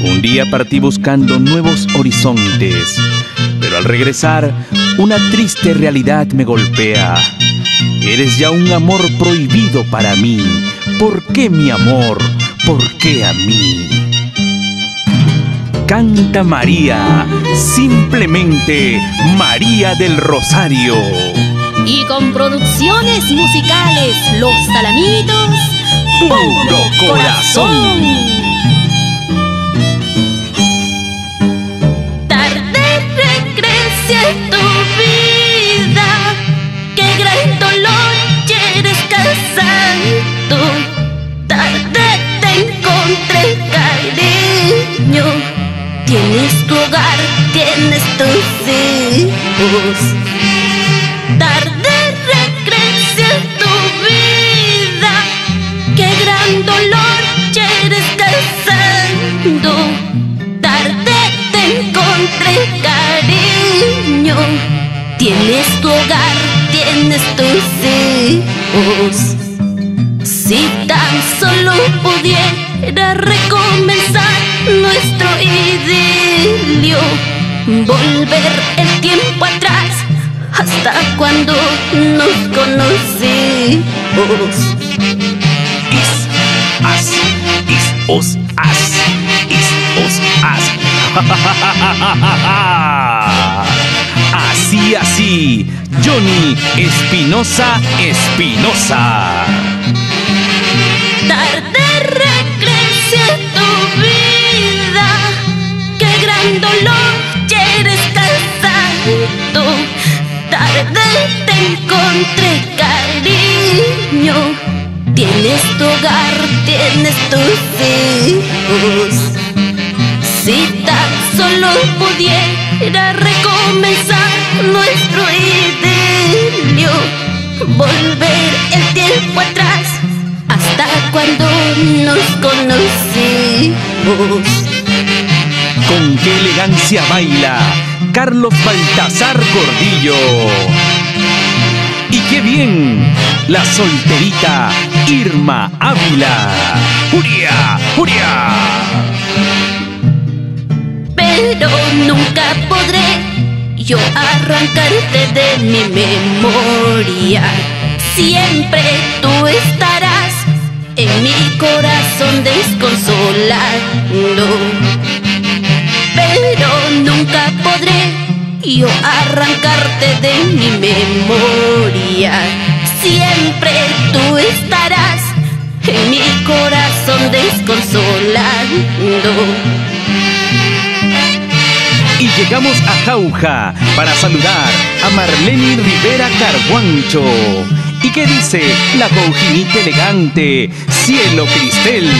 Un día partí buscando nuevos horizontes, pero al regresar, una triste realidad me golpea. Eres ya un amor prohibido para mí. ¿Por qué, mi amor? ¿Por qué a mí? Canta María, simplemente María del Rosario. Y con producciones musicales, Los Salamitos, ¡Puro corazón! Tu vida, qué gran dolor, eres casado. Tarde te encontré, cariño. Tienes tu hogar, tienes tus hijos. Tarde regrese a tu vida, qué gran dolor, eres casado. Tarde te encontré, cariño. Tienes tu hogar, tienes tus hijos. Si tan solo pudiera recomenzar nuestro idilio, volver el tiempo atrás hasta cuando nos conocimos. Así, Johnny Espinosa. Tarde regrese a tu vida, qué gran dolor, eres casado. Tarde te encontré, cariño. Tienes tu hogar, tienes tus hijos. Si tan solo pudiera recomenzar nuestro idilio, volver el tiempo atrás hasta cuando nos conocimos. Con qué elegancia baila Carlos Baltasar Gordillo. Y qué bien la solterita Irma Ávila. ¡Juria! ¡Juria! Pero nunca podré yo arrancarte de mi memoria. Siempre tú estarás en mi corazón desconsolando. Pero nunca podré yo arrancarte de mi memoria. Siempre tú estarás en mi corazón desconsolando. Y llegamos a Jauja para saludar a Marlene Rivera Carguancho. ¿Y qué dice la Jaujinita elegante, Cielo Cristel?